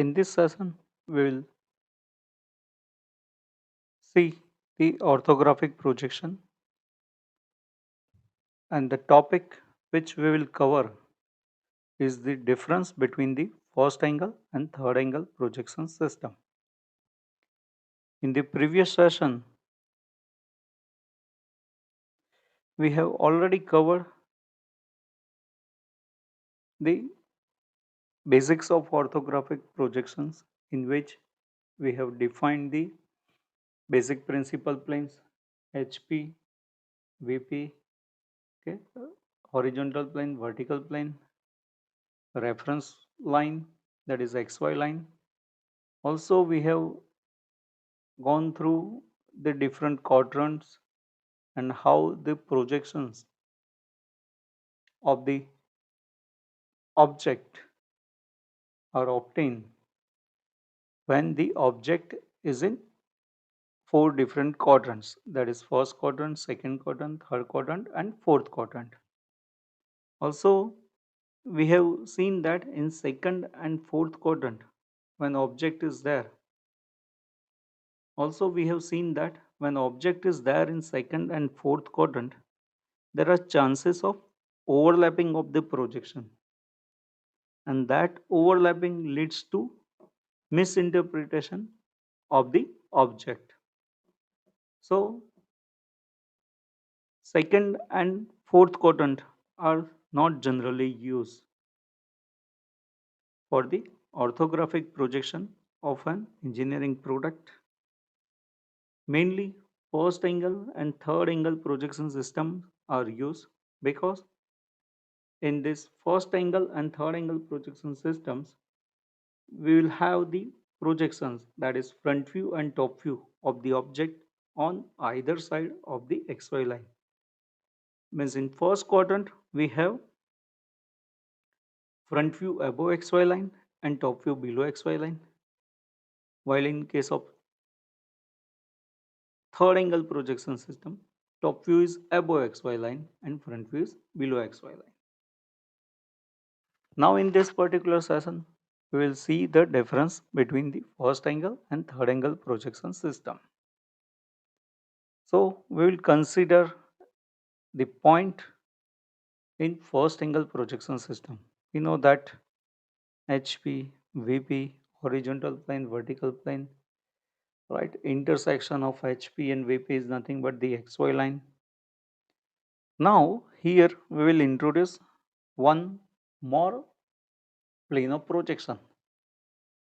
In this session, we will see the orthographic projection, and the topic which we will cover is the difference between the first angle and third angle projection system. In the previous session, we have already covered the basics of orthographic projections, in which we have defined the basic principal planes HP, VP, okay, horizontal plane, vertical plane, reference line, that is XY line. Also, we have gone through the different quadrants and how the projections of the object are obtained when the object is in four different quadrants, that is first quadrant, second quadrant, third quadrant and fourth quadrant. Also, we have seen that in second and fourth quadrant, when object is there, also we have seen that when object is there in second and fourth quadrant, there are chances of overlapping of the projection, and that overlapping leads to misinterpretation of the object. So second and fourth quadrant are not generally used for the orthographic projection of an engineering product. Mainly first angle and third angle projection systems are used because in this first angle and third angle projection systems, we will have the projections, that is front view and top view of the object on either side of the XY line. Means in first quadrant we have front view above XY line and top view below XY line, while in case of third angle projection system, top view is above XY line and front view is below XY line. Now in this particular session, we will see the difference between the first angle and third angle projection system. So we will consider the point in first angle projection system. We know that HP, VP, horizontal plane, vertical plane, right? Intersection of HP and VP is nothing but the XY line. Now here we will introduce one more plane of projection,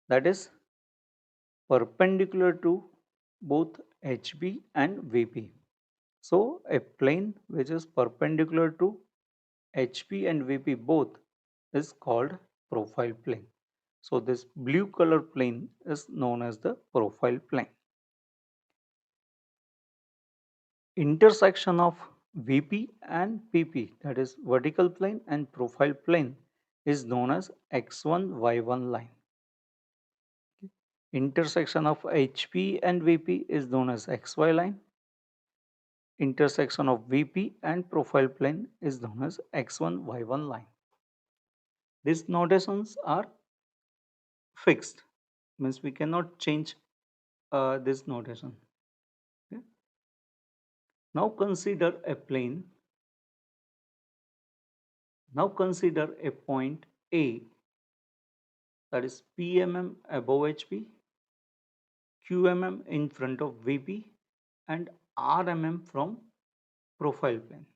that is perpendicular to both HB and VP. So a plane which is perpendicular to HP and VP both is called profile plane. So this blue color plane is known as the profile plane. Intersection of VP and PP, that is vertical plane and profile plane, is known as X1 Y1 line. Intersection of HP and VP is known as XY line. Intersection of VP and profile plane is known as X1 Y1 line. These notations are fixed, means we cannot change this notation. Okay. Now consider a plane. Now consider a point A, that is PMM above HP, QMM in front of VP and RMM from profile plane.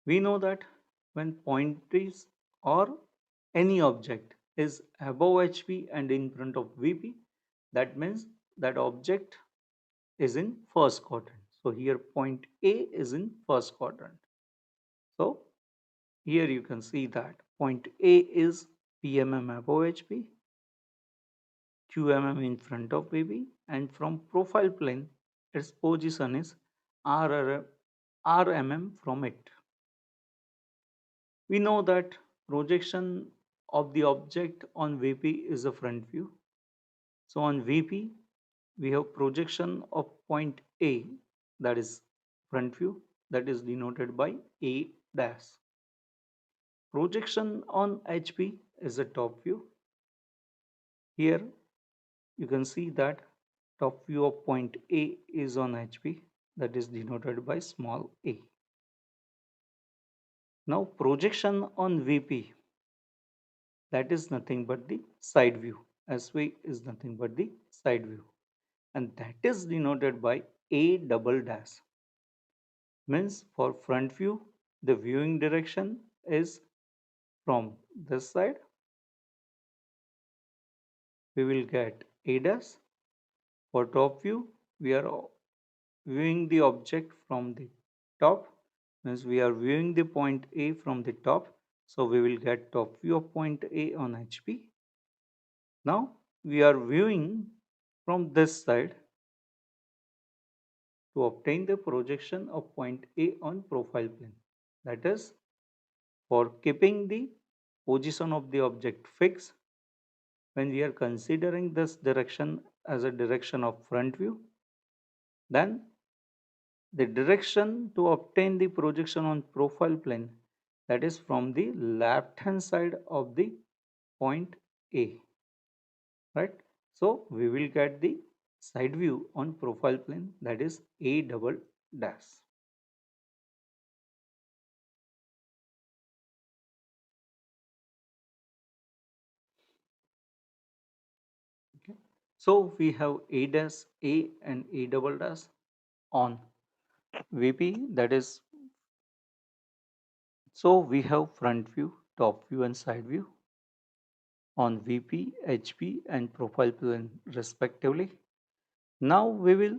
We know that when point is or any object is above HP and in front of VP, that means that object is in first quadrant. So here point A is in first quadrant. So here you can see that point A is PMM above HP, QMM in front of VP, and from profile plane its position is RMM from it. We know that projection of the object on VP is a front view. So on VP, we have projection of point A, that is front view, that is denoted by A dash. Projection on HP is a top view. Here you can see that top view of point A is on HP, that is denoted by small a. Now projection on VP, that is nothing but the side view. SV is nothing but the side view, and that is denoted by A double dash. Means for front view, the viewing direction is from this side. We will get A dash. For top view, we are viewing the object from the top, means we are viewing the point A from the top, so we will get top view of point A on HP. Now we are viewing from this side to obtain the projection of point A on profile plane, that is for keeping the position of the object fixed. When we are considering this direction as a direction of front view, then the direction to obtain the projection on profile plane, that is from the left hand side of the point A, right? So we will get the side view on profile plane, that is A double dash. Okay. So we have A dash, A and A double dash on VP, that is, so we have front view, top view and side view on VP, HP and profile plane respectively. Now we will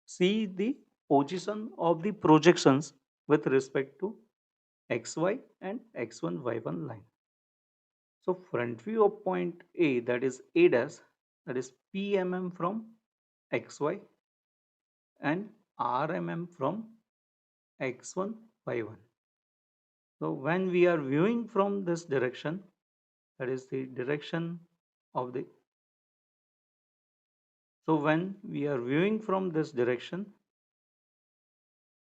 see the position of the projections with respect to xy and x1 y1 line. So front view of point A, that is A dash, that is PMM from xy and RMM from x1 y1. So when we are viewing from this direction, that is the direction of the, so when we are viewing from this direction,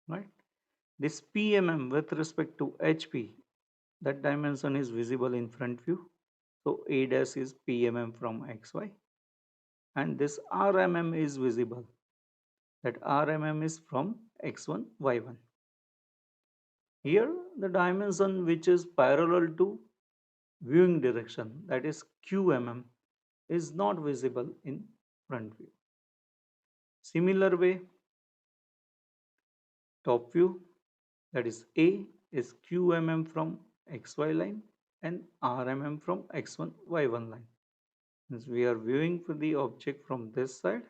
right, this PMM with respect to HP, that dimension is visible in front view. So A dash is PMM from XY, and this RMM is visible. That RMM is from X1 Y1. Here the dimension which is parallel to viewing direction, that is QMM, is not visible in front view. Similar way, top view, that is A is QMM from XY line and RMM from X1 Y1 line. Since we are viewing for the object from this side,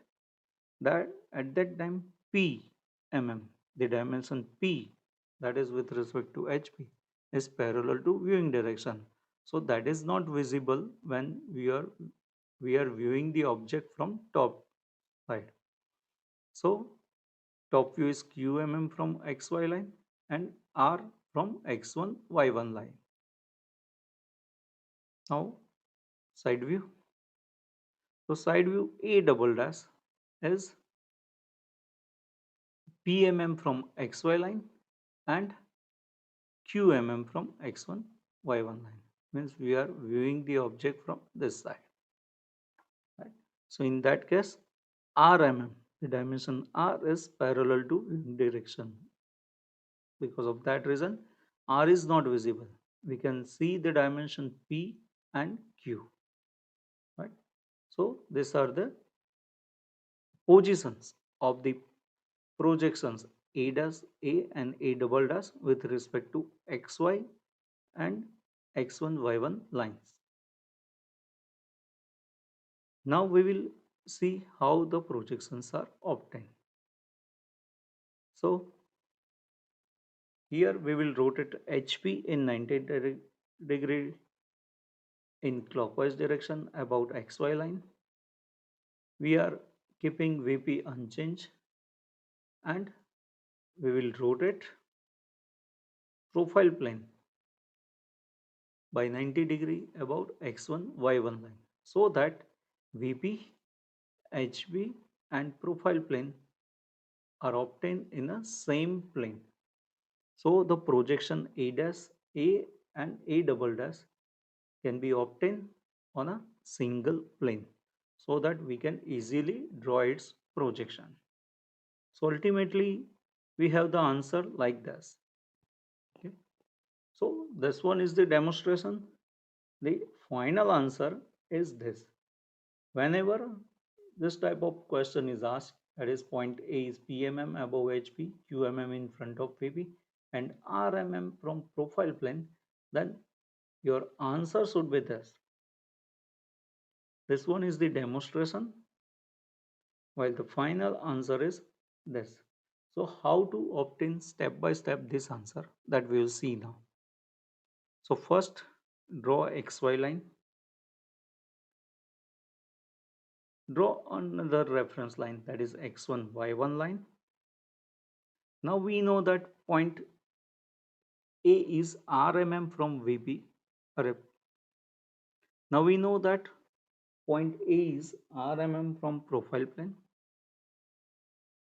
that at that time P mm, the dimension P, that is with respect to HP, is parallel to viewing direction. So that is not visible when we are viewing the object from top side. So top view is QMM from XY line and R from X1 Y1 line. Now side view. So side view A double dash is PMM from XY line and QMM from X1 Y1 line. Means we are viewing the object from this side. Right? So in that case, RMM, the dimension R is parallel to direction. Because of that reason, R is not visible. We can see the dimension P and Q. Right? So these are the positions of the projections A dash A and A double dash with respect to XY and X1 Y1 lines. Now we will see how the projections are obtained. So here we will rotate HP in 90 degree in clockwise direction about XY line. We are keeping VP unchanged and we will rotate profile plane by 90 degree about X1 Y1 line so that VP, HB and profile plane are obtained in a same plane. So the projection A dash A and A double dash can be obtained on a single plane so that we can easily draw its projection. So ultimately we have the answer like this. Okay. So this one is the demonstration. The final answer is this. Whenever this type of question is asked, that is point A is PMM above HP, QMM in front of VP, and RMM from profile plane, then your answer should be this. This one is the demonstration, while the final answer is this. So how to obtain step by step this answer, that we will see now. So first draw XY line, draw another reference line, that is X1 Y1 line. Now we know that point A is RMM from VP. Now we know that point A is RMM from profile plane,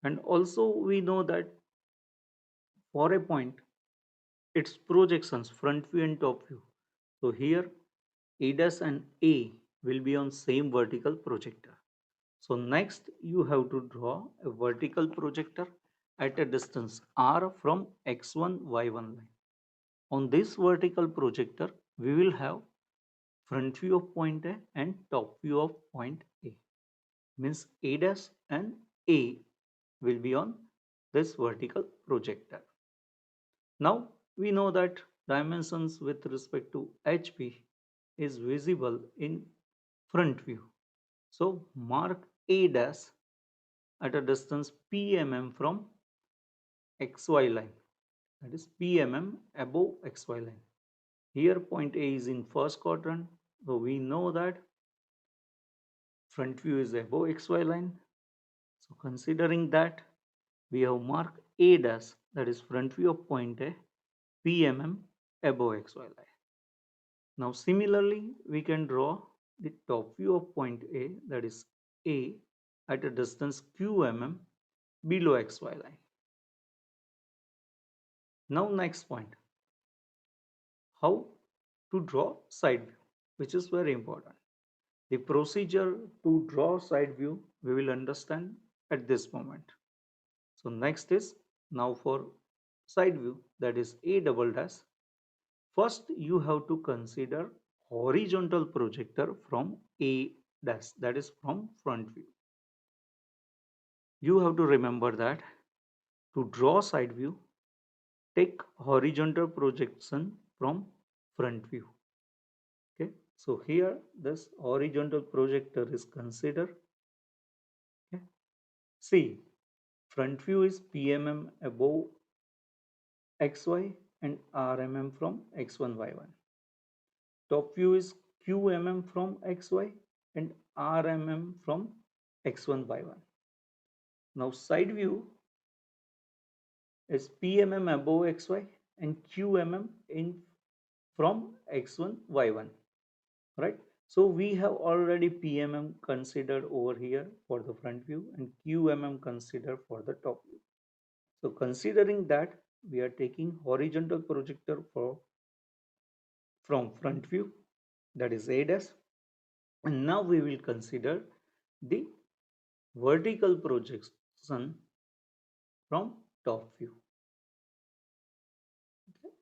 and also we know that for a point its projections front view and top view. So here A dash and A will be on same vertical projector. So next you have to draw a vertical projector at a distance R from X1 Y1 line. On this vertical projector we will have front view of point A and top view of point A. Means A dash and A will be on this vertical projector. Now we know that dimensions with respect to HP is visible in front view. So mark A dash at a distance PMM from XY line, that is PMM above XY line. Here point A is in first quadrant, so we know that front view is above XY line. So considering that, we have marked A dash, that is front view of point A, PMM above XY line. Now similarly, we can draw the top view of point A, that is A, at a distance QMM below XY line. Now next point, how to draw side view, which is very important. The procedure to draw side view we will understand at this moment. So next is, now for side view, that is A double dash. First you have to consider horizontal projector from A dash, that is from front view. You have to remember that to draw side view, take horizontal projection from front view. Okay, so here this horizontal projector is considered. Okay. See, front view is PMM above XY and RMM from X1 Y1. Top view is QMM from XY and RMM from X1 Y1. Now side view is PMM above XY and QMM in from X1 Y1. Right? So we have already PMM considered over here for the front view and QMM considered for the top view. So considering that, we are taking horizontal projector from front view, that is A dash, and now we will consider the vertical projection from top view, okay,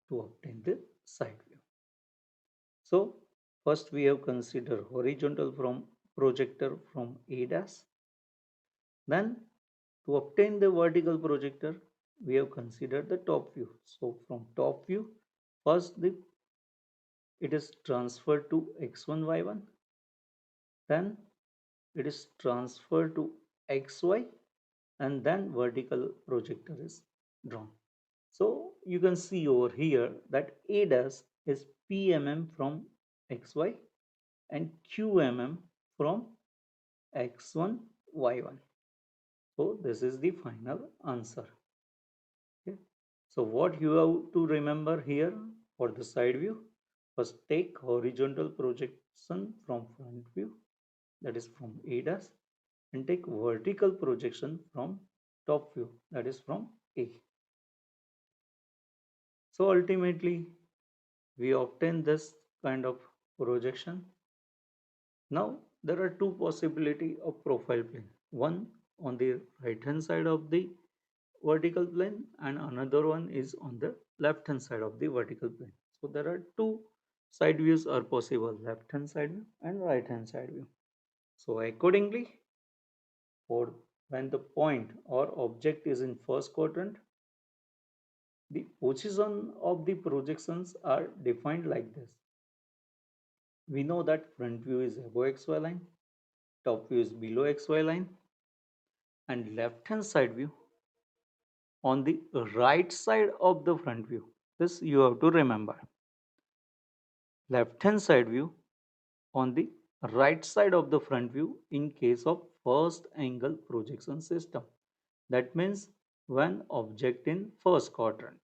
to obtain the side view. So first we have considered horizontal from projector from A dash. Then to obtain the vertical projector, we have considered the top view. So from top view, first it is transferred to X1 Y1, then it is transferred to XY, and then vertical projector is drawn. So you can see over here that A dash is PMM from XY and QMM from X1 Y1. So this is the final answer. Okay. So what you have to remember here for the side view, first take horizontal projection from front view, that is from A dash, and take vertical projection from top view, that is from A. So ultimately we obtain this kind of projection Now there are two possibility of profile plane. One on the right hand side of the vertical plane and another one is on the left hand side of the vertical plane. So there are two side views are possible, left hand side view and right hand side view. So accordingly, for when the point or object is in first quadrant, the position of the projections are defined like this. We know that front view is above xy line, top view is below xy line, and left hand side view on the right side of the front view. This you have to remember. Left hand side view on the right side of the front view in case of first angle projection system. That means when object in first quadrant.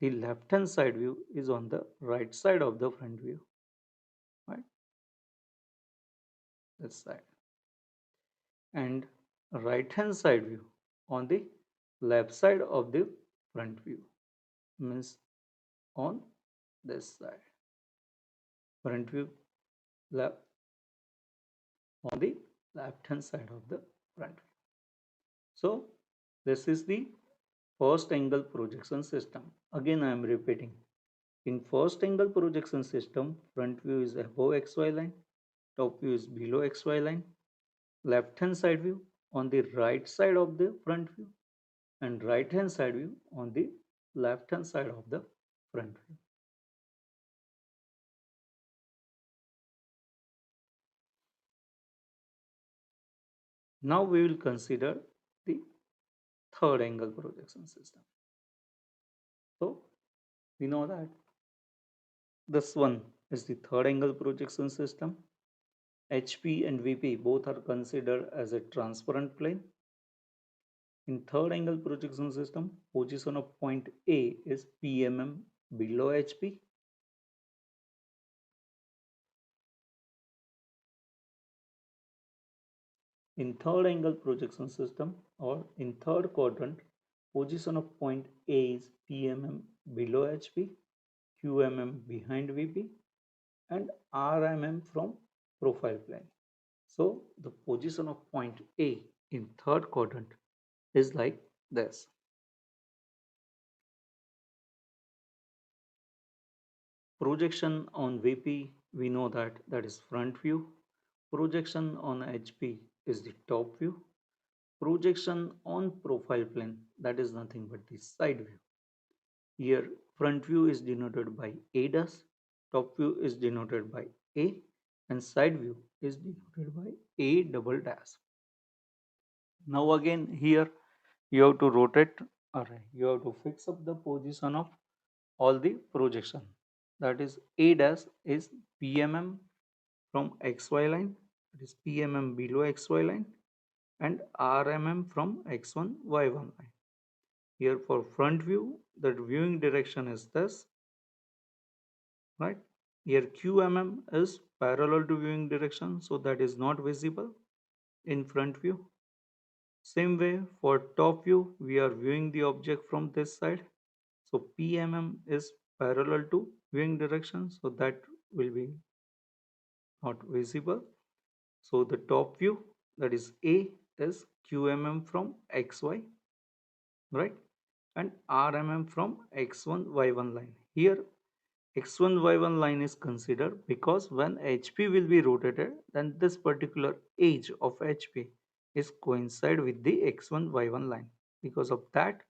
The left hand side view is on the right side of the front view. Right? This side. And right hand side view on the left side of the front view. Means on this side. Front view left on the left hand side of the front view. So this is the first angle projection system. Again I am repeating. In first angle projection system, front view is above xy line, top view is below xy line, left hand side view on the right side of the front view and right hand side view on the left hand side of the front view. Now we will consider the third angle projection system. So we know that this one is the third angle projection system. HP and VP both are considered as a transparent plane. In third angle projection system, position of point A is PMM below HP. In third angle projection system or in third quadrant, position of point A is PMM below HP, QMM behind VP, and RMM from profile plane. So the position of point A in third quadrant is like this. Projection on VP, we know that that is front view. Projection on HP is the top view. Projection on profile plane, that is nothing but the side view. Here front view is denoted by A dash, top view is denoted by A, and side view is denoted by A double dash. Now again here you have to rotate, or you have to fix up the position of all the projection. That is A dash is PMM from XY line, that is PMM below XY line, and RMM from X1 Y1 line. Here for front view, that viewing direction is this, right? Here QMM is parallel to viewing direction, so that is not visible in front view. Same way for top view, we are viewing the object from this side. So PMM is parallel to viewing direction, so that will be not visible. So the top view, that is A, is QMM from XY, right? And RMM from X1 Y1 line. Here X1 Y1 line is considered because when HP will be rotated, then this particular edge of HP is coincide with the X1 Y1 line. Because of that,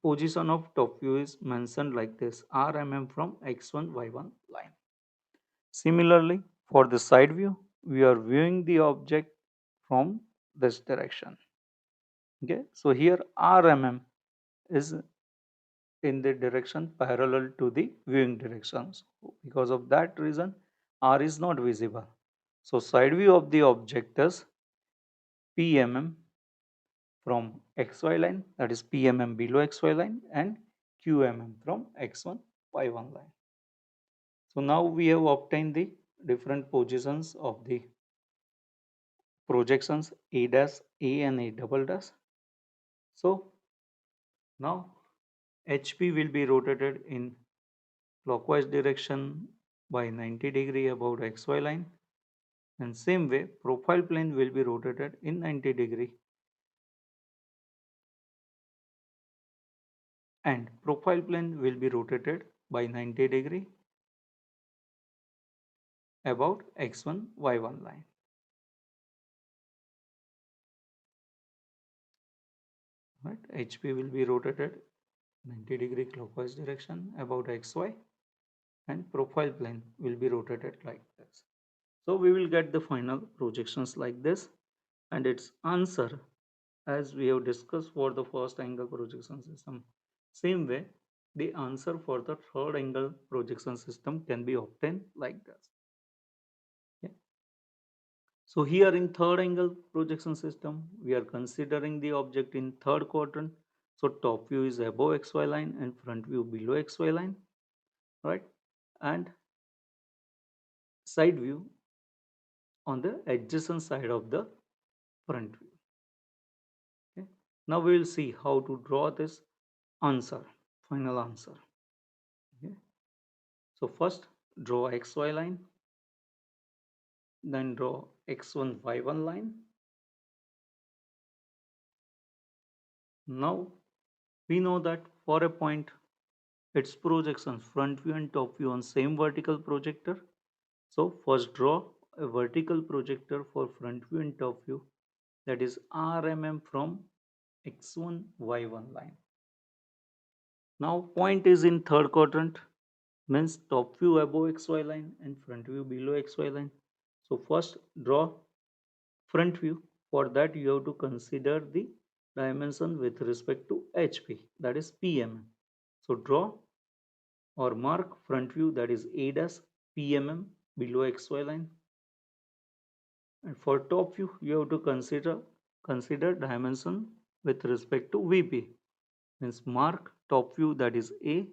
position of top view is mentioned like this, RMM from X1 Y1 line. Similarly, for the side view, we are viewing the object from this direction. Okay, so here RMM is in the direction parallel to the viewing directions. Because of that reason, R is not visible. So side view of the object is PMM from XY line, that is PMM below XY line, and QMM from X1 Y1 line. So now we have obtained the different positions of the projections A dash, A and A double dash. So now HP will be rotated in clockwise direction by 90 degree about XY line, and same way profile plane will be rotated in 90 degree, and profile plane will be rotated by 90 degree about X1 Y1 line. Right? HP will be rotated 90 degree clockwise direction about XY, and profile plane will be rotated like this. So we will get the final projections like this, and its answer as we have discussed for the first angle projection system. Same way, the answer for the third angle projection system can be obtained like this. Yeah. So here in third angle projection system, we are considering the object in third quadrant. So top view is above XY line and front view below XY line, right? And side view on the adjacent side of the front view. Okay. Now we will see how to draw this answer, final answer. Okay. So first draw XY line, then draw X1 Y1 line. Now we know that for a point its projections front view and top view on same vertical projector. So first draw a vertical projector for front view and top view, that is RMM from X1 Y1 line. Now point is in third quadrant, means top view above XY line and front view below XY line. So first draw front view. For that you have to consider the dimension with respect to HP, that is PMM. So draw or mark front view, that is A dash PMM below XY line. And for top view you have to consider dimension with respect to VP, means mark top view, that is A,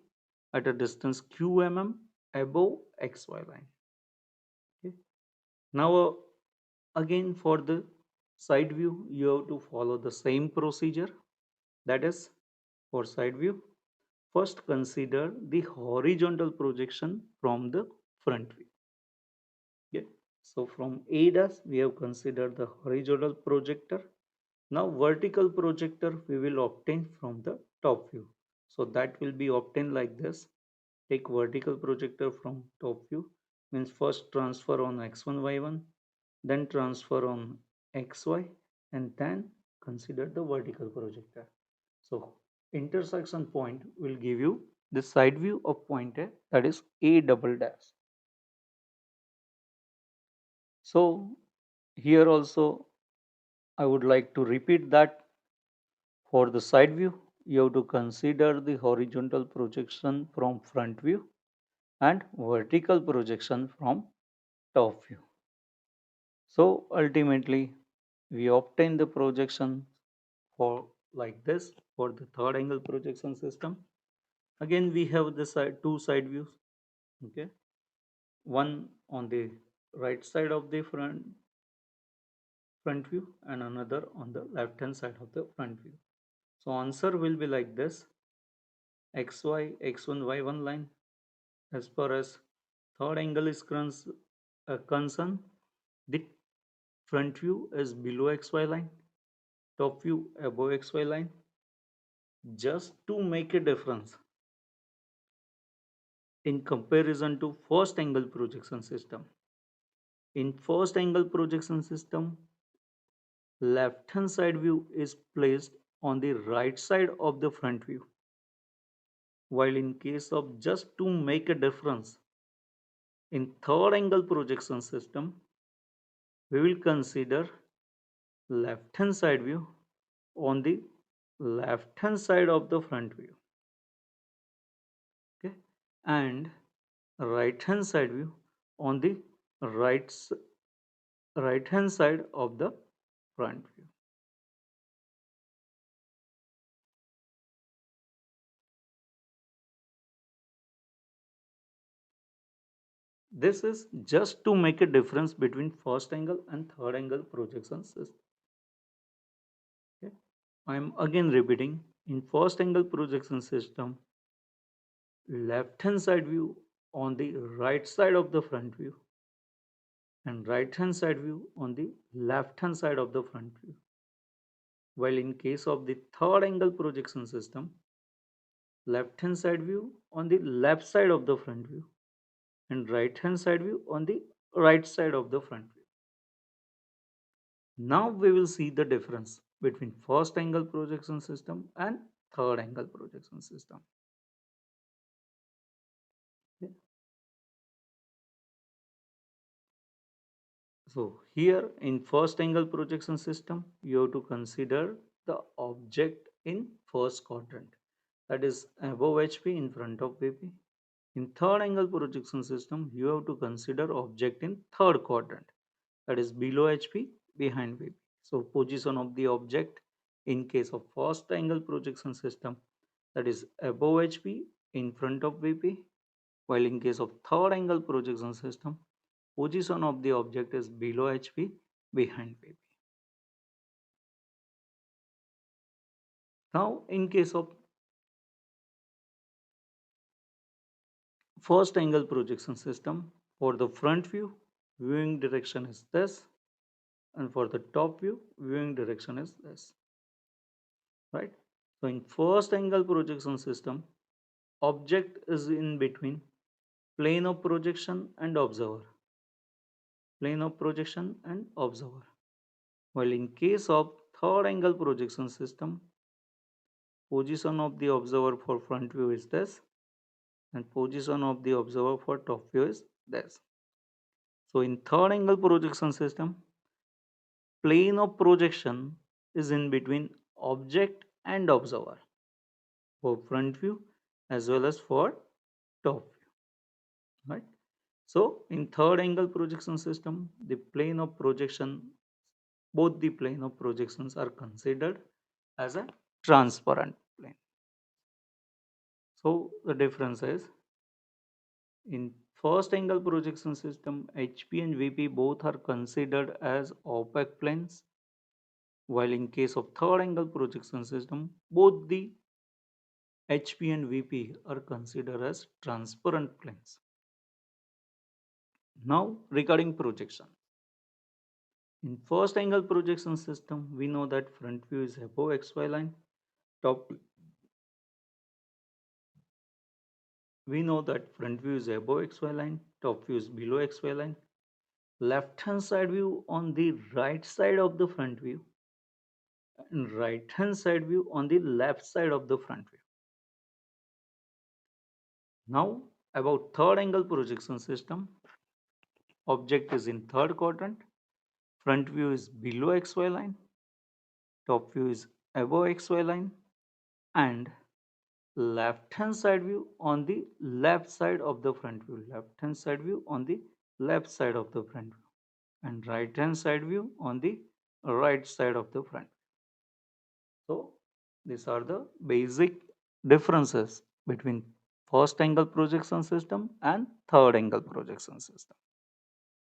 at a distance QMM above XY line. Okay. Now again for the side view you have to follow the same procedure, that is for side view first consider the horizontal projection from the front view. Okay. So from A dash we have considered the horizontal projector. Now vertical projector we will obtain from the top view. So that will be obtained like this. Take vertical projector from top view, means first transfer on X1 Y1, then transfer on XY, and then consider the vertical projector. So intersection point will give you the side view of point A, that is A double dash. So here also I would like to repeat that for the side view you have to consider the horizontal projection from front view and vertical projection from top view. So ultimately we obtain the projection for like this for the third angle projection system. Again we have the two side views. Okay, one on the right side of the front view and another on the left hand side of the front view. So answer will be like this: XY X1 Y1 line. As far as third angle is concerned, the front view is below XY line, top view above XY line. Just to make a difference in comparison to first angle projection system. In first angle projection system, left hand side view is placed on the right side of the front view. While in case of just to make a difference, in third angle projection system, we will consider left hand side view on the left hand side of the front view. Okay, and right hand side view on the right right hand side of the front view. This is just to make a difference between first angle and third angle projection system. Okay. I am again repeating, in first angle projection system, left hand side view on the right side of the front view and right hand side view on the left hand side of the front view. While in case of the third angle projection system, left hand side view on the left side of the front view and right hand side view on the right side of the front view. Now we will see the difference between first angle projection system and third angle projection system. Okay. So here in first angle projection system, you have to consider the object in first quadrant, that is above HP in front of VP. In third angle projection system, you have to consider object in third quadrant, that is below HP behind VP. So position of the object in case of first angle projection system, that is above HP in front of VP, while in case of third angle projection system, position of the object is below HP behind VP. Now in case of first angle projection system, for the front view, viewing direction is this, and for the top view, viewing direction is this, right? So in first angle projection system, object is in between plane of projection and observer, plane of projection and observer. While in case of third angle projection system, position of the observer for front view is this, and position of the observer for top view is this. So in third angle projection system, plane of projection is in between object and observer for front view as well as for top view, right? So in third angle projection system, the plane of projection, both the plane of projections are considered as a transparent plane. So the difference is, in first angle projection system, HP and VP both are considered as opaque planes, while in case of third angle projection system, both the HP and VP are considered as transparent planes. Now regarding projection. In first angle projection system, we know that front view is above XY line, top we know that front view is above XY line, top view is below XY line. Left hand side view on the right side of the front view and right hand side view on the left side of the front view. Now about third angle projection system, object is in third quadrant, front view is below XY line, top view is above XY line, and left hand side view on the left side of the front view, left hand side view on the left side of the front view, and right hand side view on the right side of the front. So these are the basic differences between first angle projection system and third angle projection system.